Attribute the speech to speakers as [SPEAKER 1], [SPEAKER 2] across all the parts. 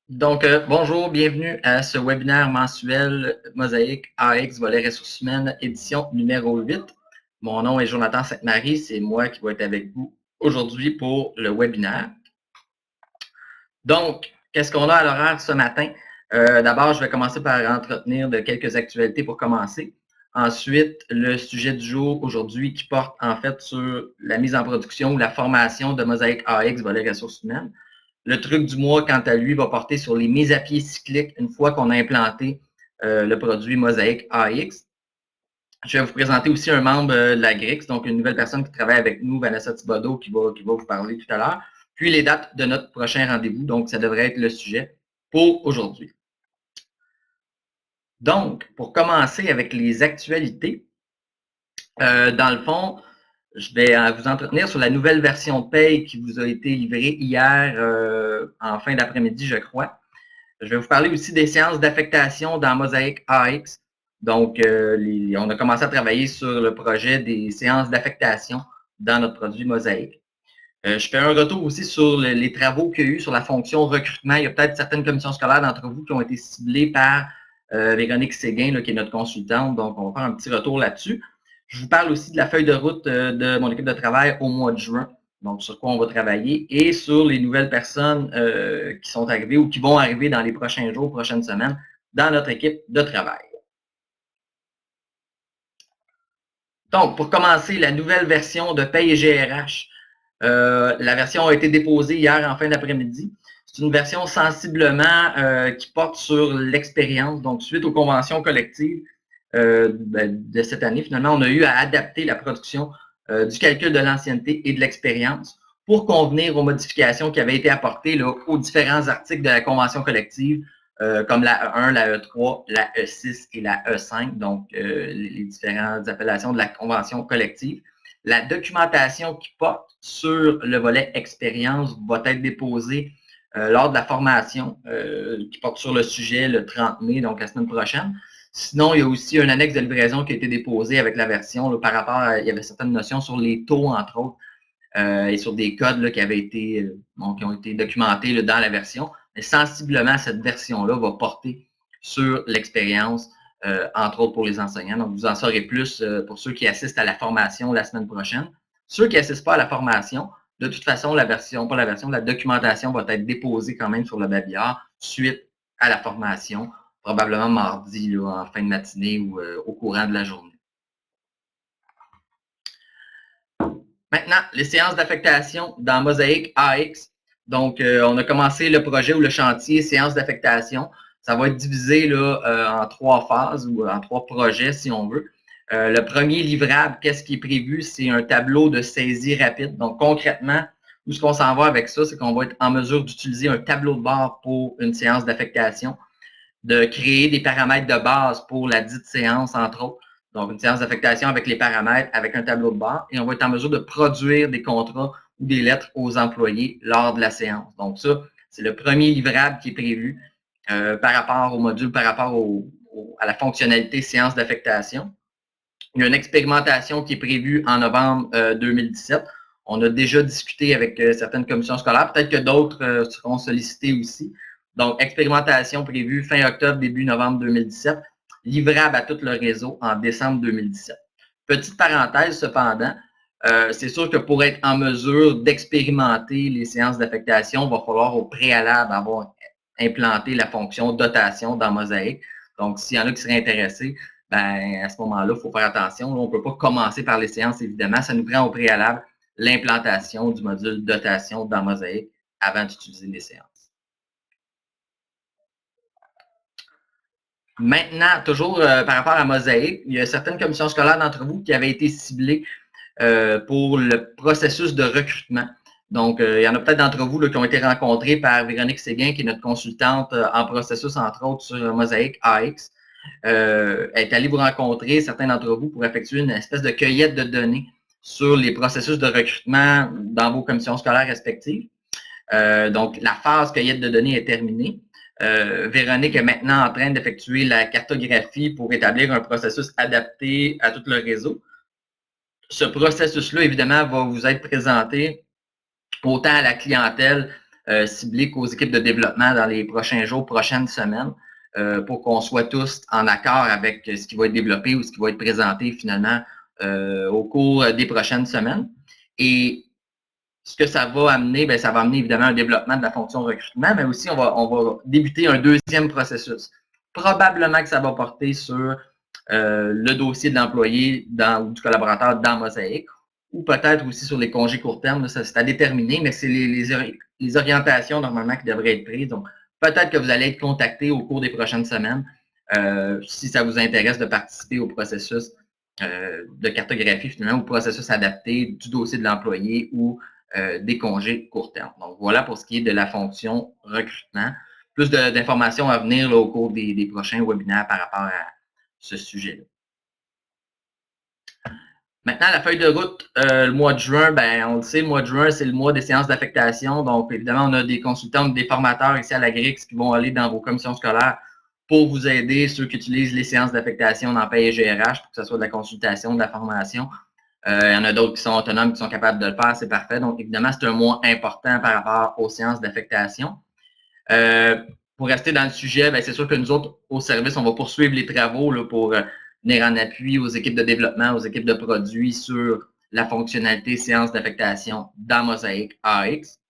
[SPEAKER 1] Bonjour, bienvenue à ce webinaire mensuel Mosaïque AX, volet ressources humaines, édition numéro 8. Mon nom est Jonathan Sainte-Marie, c'est moi qui vais être avec vous aujourd'hui pour le webinaire. Donc, qu'est-ce qu'on a à l'horaire ce matin? D'abord, je vais commencer par entretenir de quelques actualités pour commencer. Ensuite, le sujet du jour aujourd'hui qui porte en fait sur la mise en production ou la formation de Mosaïque AX, volet ressources humaines. Le truc du mois, quant à lui, va porter sur les mises à pied cycliques une fois qu'on a implanté le produit Mosaïque AX. Je vais vous présenter aussi un membre de la GRIX, donc une nouvelle personne qui travaille avec nous, Vanessa Thibodeau, qui va vous parler tout à l'heure. Puis les dates de notre prochain rendez-vous, donc ça devrait être le sujet pour aujourd'hui. Donc, pour commencer avec les actualités, dans le fond, je vais vous entretenir sur la nouvelle version de paye qui vous a été livrée hier en fin d'après-midi, je crois. Je vais vous parler aussi des séances d'affectation dans Mosaïque AX. Donc, on a commencé à travailler sur le projet des séances d'affectation dans notre produit Mosaïque. Je fais un retour aussi sur les travaux qu'il y a eu sur la fonction recrutement. Il y a peut-être certaines commissions scolaires d'entre vous qui ont été ciblées par Véronique Séguin, là, qui est notre consultante. Donc, on va faire un petit retour là-dessus. Je vous parle aussi de la feuille de route de mon équipe de travail au mois de juin. Donc, sur quoi on va travailler et sur les nouvelles personnes qui sont arrivées ou qui vont arriver dans les prochains jours, prochaines semaines dans notre équipe de travail. Donc, pour commencer, la nouvelle version de Paye et GRH. La version a été déposée hier en fin d'après-midi. C'est une version sensiblement qui porte sur l'expérience. Donc, suite aux conventions collectives de cette année, finalement, on a eu à adapter la production du calcul de l'ancienneté et de l'expérience pour convenir aux modifications qui avaient été apportées là, aux différents articles de la convention collective, comme la E1, la E3, la E6 et la E5, donc les différentes appellations de la convention collective. La documentation qui porte sur le volet expérience va être déposée lors de la formation qui porte sur le sujet le 30 mai, donc la semaine prochaine. Sinon, il y a aussi un annexe de livraison qui a été déposé avec la version là, par rapport à, il y avait certaines notions sur les taux, entre autres, et sur des codes là, qui avaient été, qui ont été documentés là, dans la version. Mais sensiblement, cette version-là va porter sur l'expérience, entre autres pour les enseignants. Donc, vous en saurez plus pour ceux qui assistent à la formation la semaine prochaine. Ceux qui n'assistent pas à la formation, de toute façon, la documentation va être déposée quand même sur le babillard suite à la formation, probablement mardi, là, en fin de matinée ou au courant de la journée. Maintenant, les séances d'affectation dans Mosaïque AX. Donc, on a commencé le projet ou le chantier séances d'affectation. Ça va être divisé là, en 3 phases ou en 3 projets, si on veut. Le premier livrable, qu'est-ce qui est prévu? C'est un tableau de saisie rapide. Donc, concrètement, où ce qu'on s'en va avec ça, c'est qu'on va être en mesure d'utiliser un tableau de bord pour une séance d'affectation, de créer des paramètres de base pour la dite séance, entre autres. Donc, une séance d'affectation avec les paramètres, avec un tableau de bord, et on va être en mesure de produire des contrats ou des lettres aux employés lors de la séance. Donc, ça, c'est le premier livrable qui est prévu par rapport au module, par rapport à la fonctionnalité séance d'affectation. Il y a une expérimentation qui est prévue en novembre 2017. On a déjà discuté avec certaines commissions scolaires. Peut-être que d'autres seront sollicités aussi. Donc, expérimentation prévue fin octobre, début novembre 2017, livrable à tout le réseau en décembre 2017. Petite parenthèse, cependant, c'est sûr que pour être en mesure d'expérimenter les séances d'affectation, il va falloir au préalable avoir implanté la fonction dotation dans Mosaïque. Donc, s'il y en a qui seraient intéressés, ben, à ce moment-là, il faut faire attention. Là, on ne peut pas commencer par les séances, évidemment. Ça nous prend au préalable l'implantation du module dotation dans Mosaïque avant d'utiliser les séances. Maintenant, toujours par rapport à Mosaïque, il y a certaines commissions scolaires d'entre vous qui avaient été ciblées pour le processus de recrutement. Donc, il y en a peut-être d'entre vous là, qui ont été rencontrés par Véronique Séguin, qui est notre consultante en processus, entre autres, sur Mosaïque AX. Est allée vous rencontrer, certains d'entre vous, pour effectuer une espèce de cueillette de données sur les processus de recrutement dans vos commissions scolaires respectives. Donc, la phase cueillette de données est terminée. Véronique est maintenant en train d'effectuer la cartographie pour établir un processus adapté à tout le réseau. Ce processus-là, évidemment, va vous être présenté autant à la clientèle ciblé qu'aux équipes de développement dans les prochains jours, prochaines semaines, pour qu'on soit tous en accord avec ce qui va être développé ou ce qui va être présenté finalement au cours des prochaines semaines. Et ce que ça va amener, bien, ça va amener évidemment un développement de la fonction recrutement, mais aussi on va débuter un deuxième processus. Probablement que ça va porter sur le dossier de l'employé ou du collaborateur dans Mosaic, ou peut-être aussi sur les congés court terme, ça c'est à déterminer, mais c'est les orientations normalement qui devraient être prises. Donc, peut-être que vous allez être contacté au cours des prochaines semaines si ça vous intéresse de participer au processus de cartographie, finalement, au processus adapté du dossier de l'employé ou des congés court terme. Donc, voilà pour ce qui est de la fonction recrutement. Plus d'informations à venir là, au cours des prochains webinaires par rapport à ce sujet-là. Maintenant, la feuille de route, le mois de juin, ben, on le sait, le mois de juin, c'est le mois des séances d'affectation. Donc, évidemment, on a des consultants, des formateurs ici à la GRIX qui vont aller dans vos commissions scolaires pour vous aider, ceux qui utilisent les séances d'affectation dans Paye et GRH, pour que ce soit de la consultation, de la formation. Il y en a d'autres qui sont autonomes, qui sont capables de le faire, c'est parfait. Donc, évidemment, c'est un mois important par rapport aux séances d'affectation. Pour rester dans le sujet, c'est sûr que nous autres, au service, on va poursuivre les travaux là, pour venir en appui aux équipes de développement, aux équipes de produits sur la fonctionnalité séance d'affectation dans Mosaic AX.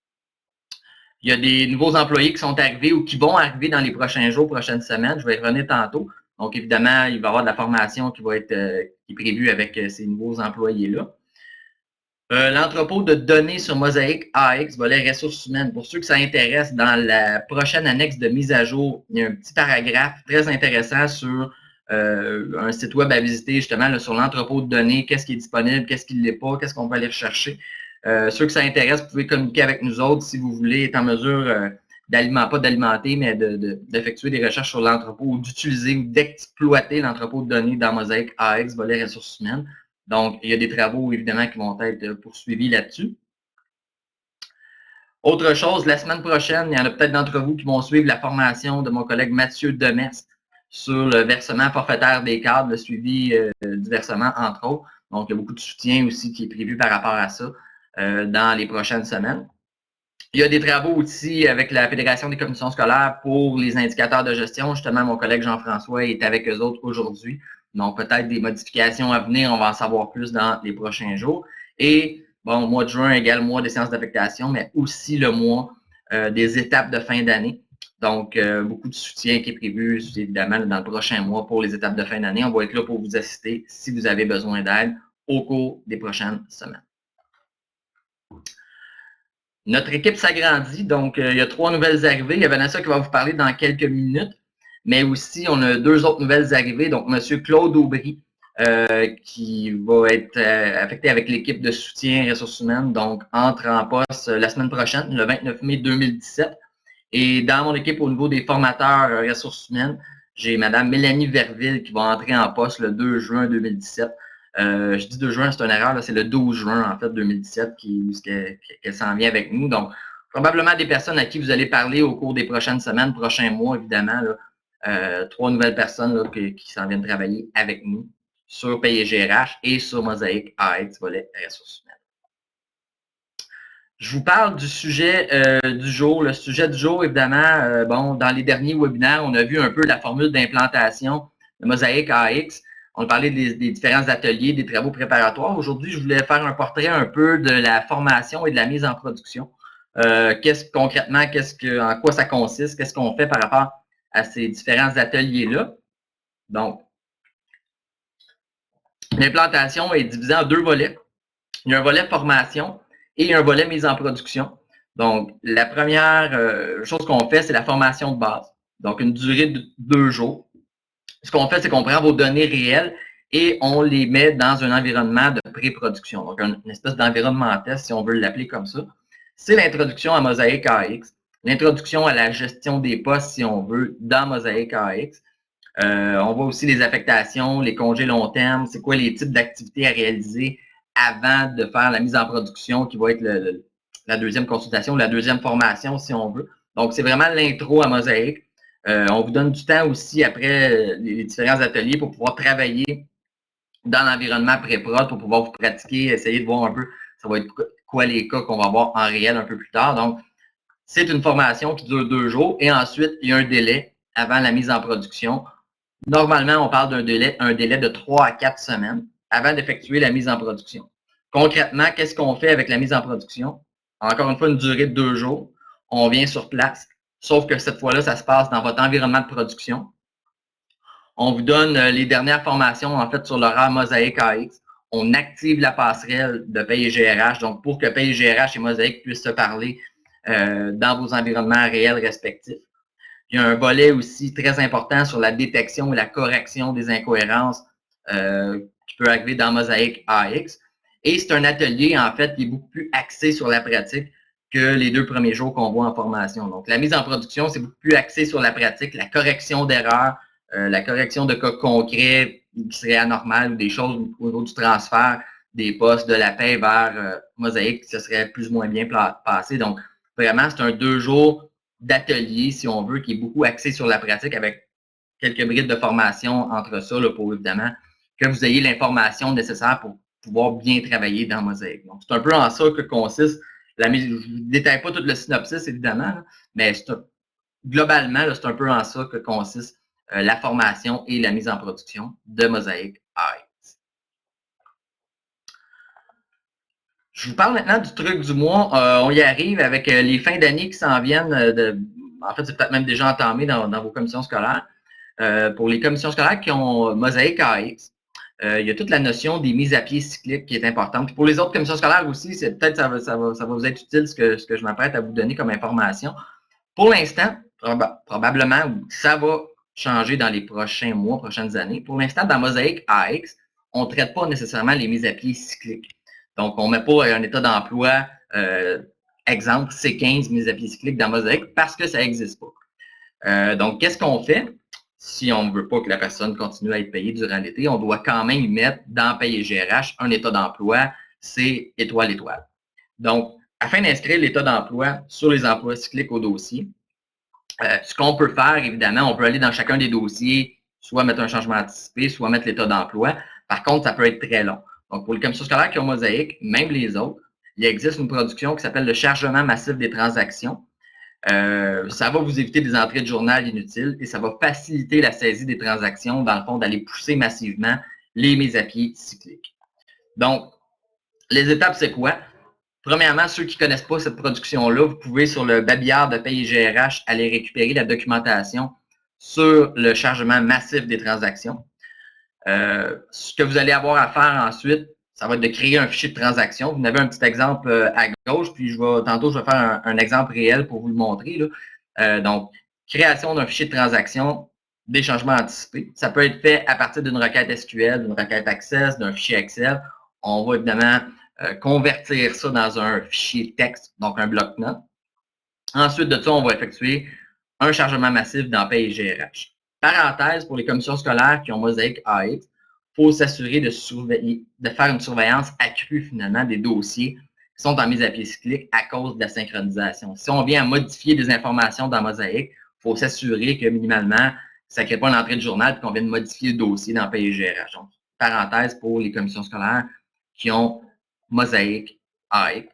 [SPEAKER 1] Il y a des nouveaux employés qui sont arrivés ou qui vont arriver dans les prochains jours, prochaines semaines. Je vais y revenir tantôt. Donc, évidemment, il va y avoir de la formation qui va être qui est prévue avec ces nouveaux employés-là. L'entrepôt de données sur Mosaic AX, volet ressources humaines. Pour ceux que ça intéresse, dans la prochaine annexe de mise à jour, il y a un petit paragraphe très intéressant sur un site web à visiter justement là, sur l'entrepôt de données, qu'est-ce qui est disponible, qu'est-ce qui ne l'est pas, qu'est-ce qu'on va aller rechercher. Ceux que ça intéresse, vous pouvez communiquer avec nous autres si vous voulez être en mesure pas d'alimenter, mais d'effectuer des recherches sur l'entrepôt ou d'utiliser ou d'exploiter l'entrepôt de données dans Mosaic AX, volet ressources humaines. Donc, il y a des travaux, évidemment, qui vont être poursuivis là-dessus. Autre chose, la semaine prochaine, il y en a peut-être d'entre vous qui vont suivre la formation de mon collègue Mathieu Demest sur le versement forfaitaire des cadres, le suivi du versement, entre autres. Donc, il y a beaucoup de soutien aussi qui est prévu par rapport à ça dans les prochaines semaines. Il y a des travaux aussi avec la Fédération des commissions scolaires pour les indicateurs de gestion. Justement, mon collègue Jean-François est avec eux autres aujourd'hui. Donc, peut-être des modifications à venir. On va en savoir plus dans les prochains jours. Et, bon, le mois de juin égale le mois des séances d'affectation, mais aussi le mois des étapes de fin d'année. Donc, beaucoup de soutien qui est prévu, évidemment, dans le prochain mois pour les étapes de fin d'année. On va être là pour vous assister si vous avez besoin d'aide au cours des prochaines semaines. Notre équipe s'agrandit, donc il y a 3 nouvelles arrivées. Il y a Vanessa qui va vous parler dans quelques minutes, mais aussi on a 2 autres nouvelles arrivées. Donc, M. Claude Aubry, qui va être affecté avec l'équipe de soutien ressources humaines, donc entre en poste la semaine prochaine, le 29 mai 2017. Et dans mon équipe au niveau des formateurs ressources humaines, j'ai Mme Mélanie Verville qui va entrer en poste le 2 juin 2017. Je dis 2 juin, c'est une erreur, c'est le 12 juin, en fait, 2017, qu'elle s'en vient avec nous. Donc, probablement des personnes à qui vous allez parler au cours des prochaines semaines, prochains mois, évidemment. Là, 3 nouvelles personnes là, qui s'en viennent travailler avec nous sur Paye et GRH et sur Mosaic AX, volet ressources humaines. Je vous parle du sujet du jour. Le sujet du jour, évidemment, bon, dans les derniers webinaires, on a vu un peu la formule d'implantation de Mosaic AX. On a parlé des différents ateliers, des travaux préparatoires. Aujourd'hui, je voulais faire un portrait un peu de la formation et de la mise en production. Concrètement, en quoi ça consiste, qu'est-ce qu'on fait par rapport à ces différents ateliers-là. Donc, l'implantation est divisée en 2 volets. Il y a un volet formation et un volet mise en production. Donc, la première chose qu'on fait, c'est la formation de base. Donc, une durée de 2 jours. Ce qu'on fait, c'est qu'on prend vos données réelles et on les met dans un environnement de pré-production. Donc, une espèce d'environnement test, si on veut l'appeler comme ça. C'est l'introduction à Mosaic AX, l'introduction à la gestion des postes, si on veut, dans Mosaic AX. On voit aussi les affectations, les congés long terme, c'est quoi les types d'activités à réaliser avant de faire la mise en production qui va être la deuxième consultation, la deuxième formation, si on veut. Donc, c'est vraiment l'intro à Mosaic. On vous donne du temps aussi après les différents ateliers pour pouvoir travailler dans l'environnement pré-prod, pour pouvoir vous pratiquer, essayer de voir un peu, ça va être quoi les cas qu'on va voir en réel un peu plus tard. Donc, C'est une formation qui dure 2 jours et ensuite, il y a un délai avant la mise en production. Normalement, on parle d'un délai de 3 à 4 semaines avant d'effectuer la mise en production. Concrètement, qu'est-ce qu'on fait avec la mise en production? Encore une fois, une durée de 2 jours. On vient sur place, sauf que cette fois-là, ça se passe dans votre environnement de production. On vous donne les dernières formations, en fait, sur l'horaire Mosaic AX. On active la passerelle de Paye et GRH, donc pour que Paye et GRH et Mosaic puissent se parler dans vos environnements réels respectifs. Il y a un volet aussi très important sur la détection et la correction des incohérences qui peut arriver dans Mosaic AX. Et c'est un atelier, en fait, qui est beaucoup plus axé sur la pratique que les 2 premiers jours qu'on voit en formation. Donc, la mise en production, c'est beaucoup plus axé sur la pratique, la correction d'erreurs, la correction de cas concrets qui seraient anormales ou des choses au niveau du transfert des postes de la paie vers Mosaic qui se serait plus ou moins bien passé. Donc, vraiment, c'est un 2 jours d'atelier, si on veut, qui est beaucoup axé sur la pratique avec quelques brides de formation entre ça, là, pour évidemment que vous ayez l'information nécessaire pour pouvoir bien travailler dans Mosaic. Donc, c'est un peu en ça que consiste la mise. Je ne détaille pas tout le synopsis, évidemment, là, mais globalement, c'est un peu en ça que consiste la formation et la mise en production de Mosaic AX. Je vous parle maintenant du truc du mois. On y arrive avec les fins d'année qui s'en viennent. En fait, c'est peut-être même déjà entamé dans vos commissions scolaires. Pour les commissions scolaires qui ont Mosaic AX, il y a toute la notion des mises à pied cycliques qui est importante. Puis pour les autres commissions scolaires aussi, c'est peut-être ça va vous être utile ce que je m'apprête à vous donner comme information. Pour l'instant, probablement, ça va changer dans les prochains mois, prochaines années. Pour l'instant, dans Mosaic AX, on ne traite pas nécessairement les mises à pied cycliques. Donc, on ne met pas un état d'emploi, exemple, C15 mises à pied cycliques dans Mosaic parce que ça n'existe pas. Donc, qu'est-ce qu'on fait? Si on ne veut pas que la personne continue à être payée durant l'été, on doit quand même y mettre dans Paye et GRH un état d'emploi, c'est étoile, étoile. Donc, afin d'inscrire l'état d'emploi sur les emplois cycliques au dossier, ce qu'on peut faire, évidemment, on peut aller dans chacun des dossiers, soit mettre un changement anticipé, soit mettre l'état d'emploi. Par contre, ça peut être très long. Donc, pour les commissions scolaires qui ont Mosaic, même les autres, il existe une production qui s'appelle le chargement massif des transactions. Ça va vous éviter des entrées de journal inutiles et ça va faciliter la saisie des transactions, dans le fond, d'aller pousser massivement les mises à pied cycliques. Donc, les étapes, c'est quoi? Premièrement, ceux qui ne connaissent pas cette production-là, vous pouvez sur le babillard de Paye GRH aller récupérer la documentation sur le chargement massif des transactions. Ce que vous allez avoir à faire ensuite, ça va être de créer un fichier de transaction. Vous avez un petit exemple à gauche, puis tantôt, je vais faire un exemple réel pour vous le montrer. Donc, création d'un fichier de transaction, des changements anticipés. Ça peut être fait à partir d'une requête SQL, d'une requête Access, d'un fichier Excel. On va évidemment convertir ça dans un fichier texte, donc un bloc-notes. Ensuite de ça, on va effectuer un chargement massif dans Paye et GRH. Parenthèse, pour les commissions scolaires qui ont Mosaic AX, il faut s'assurer de faire une surveillance accrue finalement des dossiers qui sont en mise à pied cyclique à cause de la synchronisation. Si on vient à modifier des informations dans Mosaic, il faut s'assurer que minimalement, ça ne crée pas une entrée de journal et qu'on vienne modifier le dossier dans Paye et GRH. Donc, parenthèse pour les commissions scolaires qui ont Mosaic AX.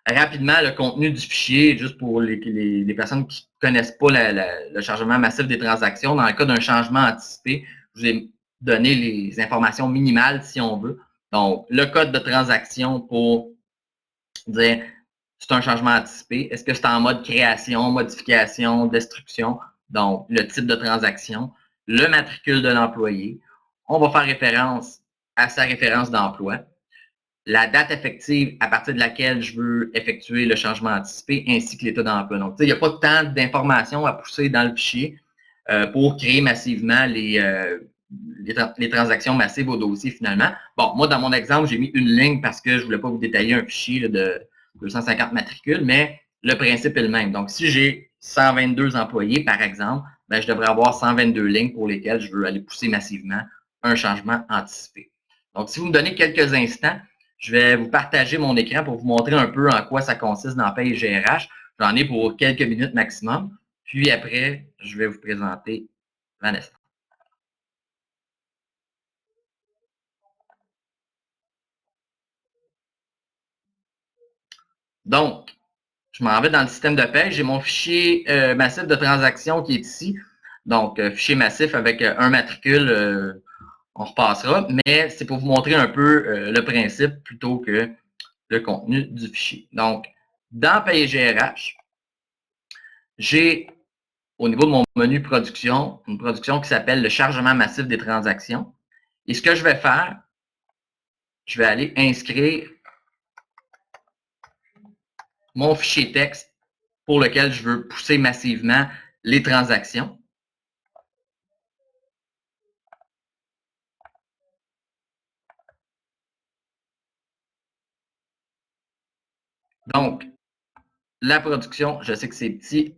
[SPEAKER 1] Rapidement, le contenu du fichier, juste pour les personnes qui ne connaissent pas le chargement massif des transactions, dans le cas d'un changement anticipé, je vous ai donné les informations minimales si on veut. Donc, le code de transaction pour dire c'est un changement anticipé. Est-ce que c'est en mode création, modification, destruction? Donc, le type de transaction, le matricule de l'employé. On va faire référence à sa référence d'emploi, la date effective à partir de laquelle je veux effectuer le changement anticipé, ainsi que l'état d'emploi. Donc, il n'y a pas tant d'informations à pousser dans le fichier pour créer massivement les transactions massives au dossier finalement. Bon, moi, dans mon exemple, j'ai mis une ligne parce que je ne voulais pas vous détailler un fichier là, de 250 matricules, mais le principe est le même. Donc, si j'ai 122 employés, par exemple, ben, je devrais avoir 122 lignes pour lesquelles je veux aller pousser massivement un changement anticipé. Donc, si vous me donnez quelques instants, je vais vous partager mon écran pour vous montrer un peu en quoi ça consiste dans Paye GRH. J'en ai pour quelques minutes maximum. Puis après, je vais vous présenter Vanessa. Donc, je m'en vais dans le système de paie. J'ai mon fichier massif de transactions qui est ici. Donc, fichier massif avec un matricule, on repassera, mais c'est pour vous montrer un peu le principe plutôt que le contenu du fichier. Donc, dans Payer GRH, j'ai au niveau de mon menu production, une production qui s'appelle le chargement massif des transactions. Et ce que je vais faire, je vais aller inscrire mon fichier texte pour lequel je veux pousser massivement les transactions. Donc, la production, je sais que c'est petit.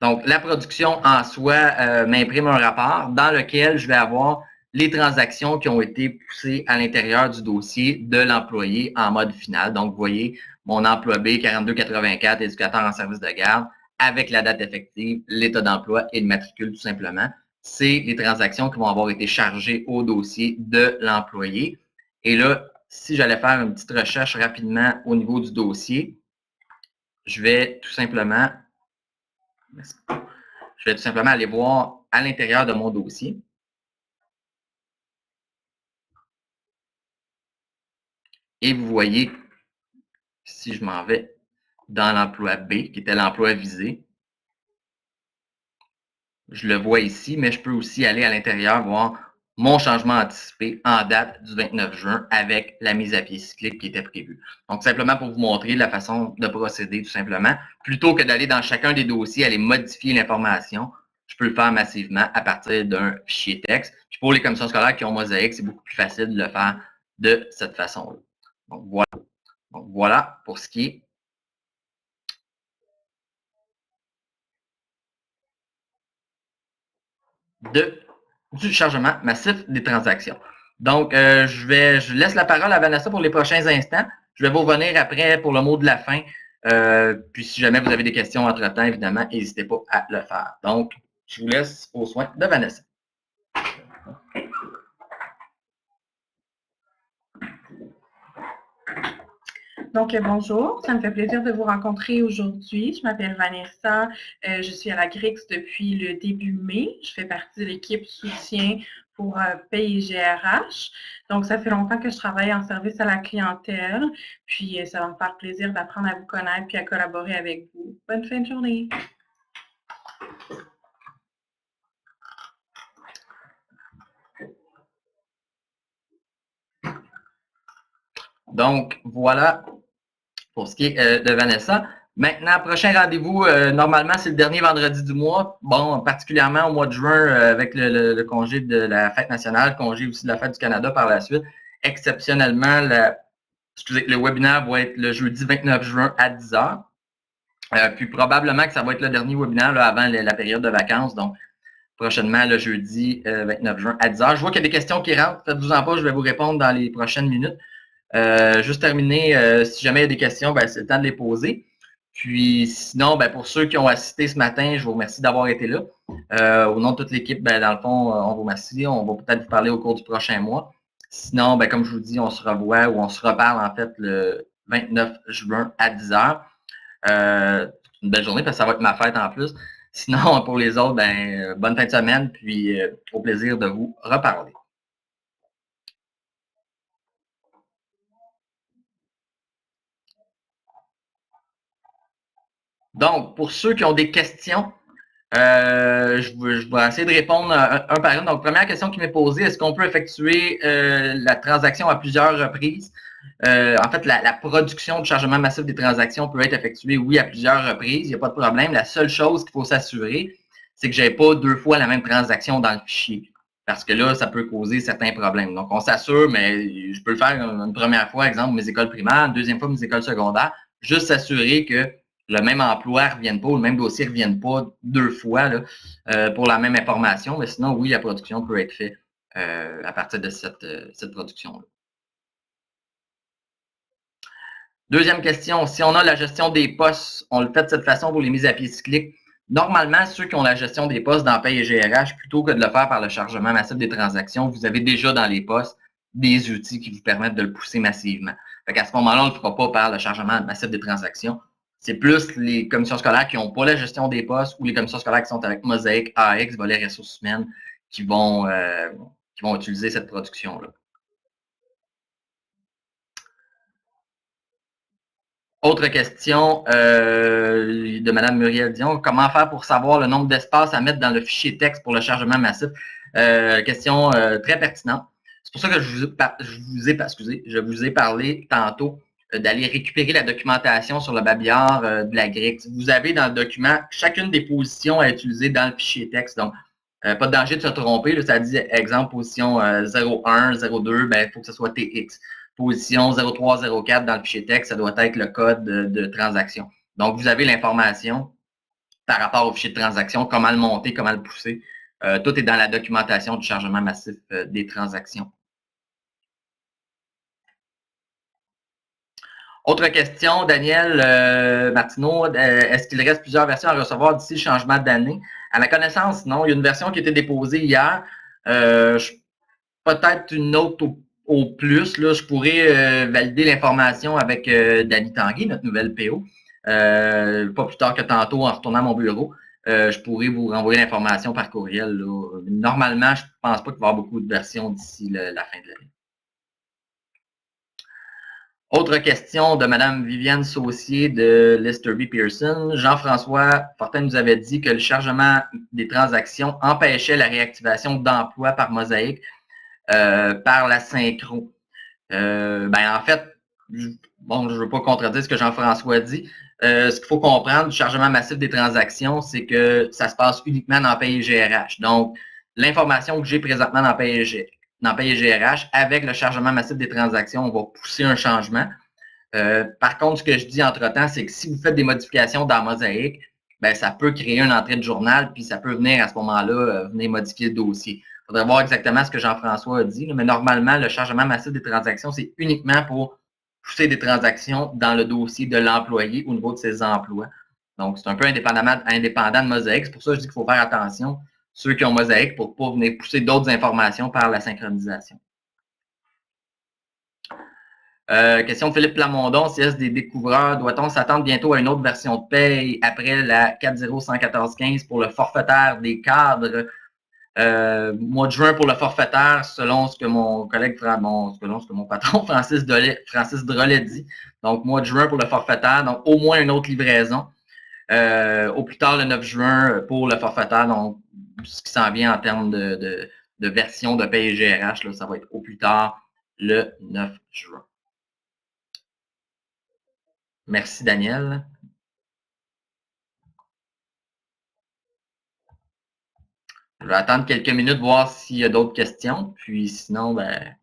[SPEAKER 1] Donc, la production en soi m'imprime un rapport dans lequel je vais avoir les transactions qui ont été poussées à l'intérieur du dossier de l'employé en mode final. Donc, vous voyez, mon emploi B 4284, éducateur en service de garde, avec la date effective, l'état d'emploi et le matricule tout simplement. C'est les transactions qui vont avoir été chargées au dossier de l'employé. Et là, si j'allais faire une petite recherche rapidement au niveau du dossier, je vais tout simplement aller voir à l'intérieur de mon dossier. Et vous voyez, si je m'en vais dans l'emploi B, qui était l'emploi visé, je le vois ici, mais je peux aussi aller à l'intérieur voir mon changement anticipé en date du 29 juin avec la mise à pied cyclique qui était prévue. Donc, simplement pour vous montrer la façon de procéder, tout simplement. Plutôt que d'aller dans chacun des dossiers, aller modifier l'information, je peux le faire massivement à partir d'un fichier texte. Puis pour les commissions scolaires qui ont Mosaïque, c'est beaucoup plus facile de le faire de cette façon-là. Donc, voilà. Donc, voilà pour ce qui est du chargement massif des transactions. Donc, je laisse la parole à Vanessa pour les prochains instants. Je vais vous revenir après pour le mot de la fin. Puis, si jamais vous avez des questions entre-temps, évidemment, n'hésitez pas à le faire. Donc, je vous laisse aux soins de Vanessa.
[SPEAKER 2] Donc, bonjour, ça me fait plaisir de vous rencontrer aujourd'hui. Je m'appelle Vanessa, je suis à la GRIX depuis le début mai. Je fais partie de l'équipe soutien pour Payer GRH. Donc, ça fait longtemps que je travaille en service à la clientèle, puis ça va me faire plaisir d'apprendre à vous connaître puis à collaborer avec vous. Bonne fin de journée!
[SPEAKER 1] Donc, voilà pour ce qui est de Vanessa. Maintenant, prochain rendez-vous, normalement, c'est le dernier vendredi du mois. Bon, particulièrement au mois de juin, avec le congé de la fête nationale, congé aussi de la fête du Canada par la suite. Exceptionnellement, le webinaire va être le jeudi 29 juin à 10h. Puis probablement que ça va être le dernier webinaire là, avant la période de vacances. Donc, prochainement, le jeudi 29 juin à 10h. Je vois qu'il y a des questions qui rentrent. Faites-vous-en pas, je vais vous répondre dans les prochaines minutes. Juste terminer, si jamais il y a des questions, ben, c'est le temps de les poser. Puis sinon, ben, pour ceux qui ont assisté ce matin, je vous remercie d'avoir été là. Au nom de toute l'équipe, ben, dans le fond, on vous remercie. On va peut-être vous parler au cours du prochain mois. Sinon, ben, comme je vous dis, on se revoit ou on se reparle en fait le 29 juin à 10h. Une belle journée parce que ça va être ma fête en plus. Sinon, pour les autres, ben, bonne fin de semaine, puis au plaisir de vous reparler. Donc, pour ceux qui ont des questions, je vais essayer de répondre un par un. Donc, première question qui m'est posée, est-ce qu'on peut effectuer la transaction à plusieurs reprises? En fait, la production du chargement massif des transactions peut être effectuée, oui, à plusieurs reprises. Il n'y a pas de problème. La seule chose qu'il faut s'assurer, c'est que je n'ai pas deux fois la même transaction dans le fichier. Parce que là, ça peut causer certains problèmes. Donc, on s'assure, mais je peux le faire une première fois, exemple, mes écoles primaires, une deuxième fois, mes écoles secondaires, juste s'assurer que le même emploi ne revienne pas ou le même dossier ne revienne pas deux fois là, pour la même information. Mais sinon, oui, la production peut être faite à partir de cette production-là. Deuxième question, si on a la gestion des postes, on le fait de cette façon pour les mises à pied cycliques. Normalement, ceux qui ont la gestion des postes dans Paye et GRH, plutôt que de le faire par le chargement massif des transactions, vous avez déjà dans les postes des outils qui vous permettent de le pousser massivement. Fait qu'à ce moment-là, on ne le fera pas par le chargement massif des transactions. c'est plus les commissions scolaires qui n'ont pas la gestion des postes ou les commissions scolaires qui sont avec Mosaic, AX, volet ressources humaines, qui vont utiliser cette production-là. Autre question de Mme Muriel Dion. Comment faire pour savoir le nombre d'espaces à mettre dans le fichier texte pour le chargement massif? Question très pertinente. C'est pour ça que je vous ai parlé tantôt d'aller récupérer la documentation sur le babillard de la GRIC. Vous avez dans le document chacune des positions à utiliser dans le fichier texte. Donc, pas de danger de se tromper. Là, ça dit, exemple, position 01, 02, ben, il faut que ce soit TX. Position 0304 dans le fichier texte, ça doit être le code de transaction. Donc, vous avez l'information par rapport au fichier de transaction, comment le monter, comment le pousser. Tout est dans la documentation du chargement massif des transactions. Autre question, Daniel Martineau, est-ce qu'il reste plusieurs versions à recevoir d'ici le changement d'année? À ma connaissance, non. Il y a une version qui a été déposée hier. Peut-être une autre au plus. Là, je pourrais valider l'information avec Dany Tanguy, notre nouvelle PO. Pas plus tard que tantôt, en retournant à mon bureau. Je pourrais vous renvoyer l'information par courriel. Là. Normalement, je ne pense pas qu'il va y avoir beaucoup de versions d'ici la fin de l'année. Autre question de Mme Viviane Saucier de Lester B. Pearson. Jean-François Fortin nous avait dit que le chargement des transactions empêchait la réactivation d'emplois par Mosaic par la synchro. En fait, je ne veux pas contredire ce que Jean-François dit. Ce qu'il faut comprendre du chargement massif des transactions, c'est que ça se passe uniquement dans Paye GRH. Donc, l'information que j'ai présentement dans Paye GRH, avec le chargement massif des transactions, on va pousser un changement. Par contre, ce que je dis entre-temps, c'est que si vous faites des modifications dans Mosaic, ben, ça peut créer une entrée de journal, puis ça peut venir à ce moment-là, venir modifier le dossier. Il faudrait voir exactement ce que Jean-François a dit, mais normalement, le chargement massif des transactions, c'est uniquement pour pousser des transactions dans le dossier de l'employé au niveau de ses emplois. Donc, c'est un peu indépendant de Mosaic. C'est pour ça que je dis qu'il faut faire attention, ceux qui ont Mosaic, pour ne pas venir pousser d'autres informations par la synchronisation. Question de Philippe Plamondon, CS des découvreurs, doit-on s'attendre bientôt à une autre version de paye après la 4.0.114.15 pour le forfaitaire des cadres? Mois de juin pour le forfaitaire, selon ce que mon collègue, selon ce que mon patron Francis Drolet dit. Donc, mois de juin pour le forfaitaire, donc au moins une autre livraison. Au plus tard, le 9 juin pour le forfaitaire, donc ce qui s'en vient en termes de version de paye GRH, là, ça va être au plus tard le 9 juin. Merci, Daniel. Je vais attendre quelques minutes, voir s'il y a d'autres questions. Puis sinon, ben,